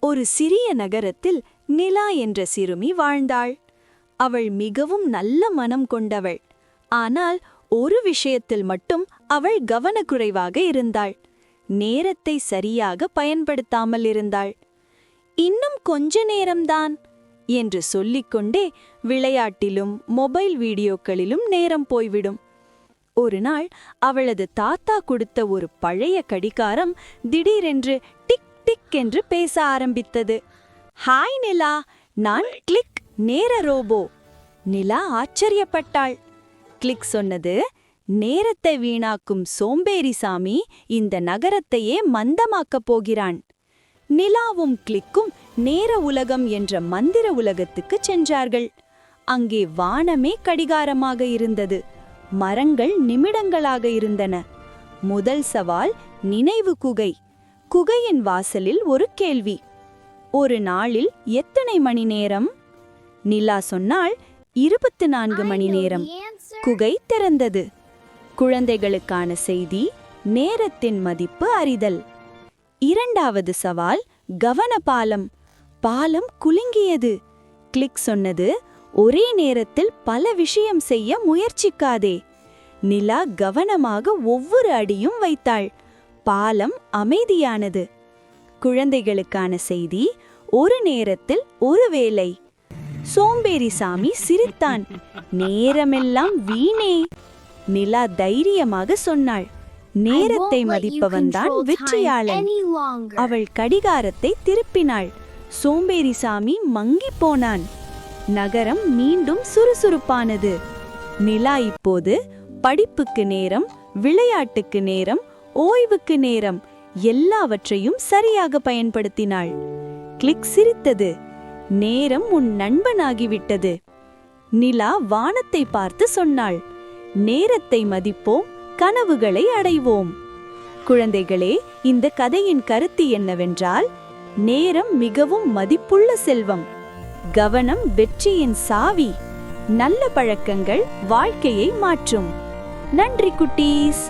ஒரு சிறிய நகரத்தில் நிலா என்ற சிறுமி வாழ்ந்தாள். அவள் மிகவும் நல்ல மனம் கொண்டவள். ஆனால் ஒரு விஷயத்தில் மட்டும் அவள் கவனக்குறைவாக இருந்தாள். நேரத்தை சரியாக பயன்படுத்தாமல் இருந்தாள். இன்னும் கொஞ்ச நேரம்தான் என்று சொல்லிக்கொண்டே விளையாட்டிலும் மொபைல் வீடியோக்களிலும் நேரம் போய்விடும். ஒரு நாள் அவளது தாத்தா கொடுத்த ஒரு பழைய கடிகாரம் திடீரென்று டிக் டிக் என்று பேச ஆரம்பித்தது. ஹாய் நிலா, நான் கிளிக் நேர ரோபோ. நிலா ஆச்சரியப்பட்டாள். கிளிக் சொன்னது, நேரத்தை வீணாக்கும் சோம்பேறி சாமி இந்த நகரத்தையே மந்தமாக்கப் போகிறான். நிலாவும் கிளிக்கும் நேர உலகம் என்ற மந்திர உலகத்துக்கு சென்றார்கள். அங்கே வானமே கடிகாரமாக இருந்தது. மரங்கள் நிமிடங்களாக இருந்தன. முதல் சவால் நினைவு குகை. குகையின் வாசலில் ஒரு கேள்வி. ஒரு நாளில் எத்தனை மணி நேரம்? நிலா சொன்னாள், 24 மணி நேரம். குகை திறந்தது. குழந்தைகளுக்கான செய்தி, நேரத்தின் மதிப்பு அறிதல். இரண்டாவது சவால் கவன பாலம். பாலம் குலுங்கியது. கிளிக் சொன்னது, ஒரே நேரத்தில் பல விஷயம் செய்ய முயற்சிக்காதே. நிலா கவனமாக ஒவ்வொரு அடியும் வைத்தாள். பாலம் அமைதியானது. குழந்தைகளுக்கான செய்தி, ஒரு நேரத்தில் ஒரு வேலை. சோம்பேறி சாமி சிரித்தான். நேரமெல்லாம் வீணே. நிலா தைரியமாக சொன்னாள், நேரத்தை மதிப்பவன்தான் வெற்றியாளன். அவள் கடிகாரத்தை திருப்பினாள். சோம்பேறி சாமி மங்கி போனான். நகரம் மீண்டும் சுறுசுறுப்பானது. நிலா இப்போது படிப்புக்கு நேரம், விளையாட்டுக்கு நேரம், ஓய்வுக்கு நேரம் எல்லாவற்றையும் சரியாக பயன்படுத்தினாள். கிளிக் சிரித்தது. நேரம் உன் நண்பனாகிவிட்டது. நிலா வானத்தை பார்த்து சொன்னாள், நேரத்தை மதிப்போம், கனவுகளை அடைவோம். குழந்தைகளே, இந்த கதையின் கருத்து என்னவென்றால், நேரம் மிகவும் மதிப்புள்ள செல்வம். கவனம் வெற்றியின் சாவி. நல்ல பழக்கங்கள் வாழ்க்கையை மாற்றும். நன்றி குட்டீஸ்.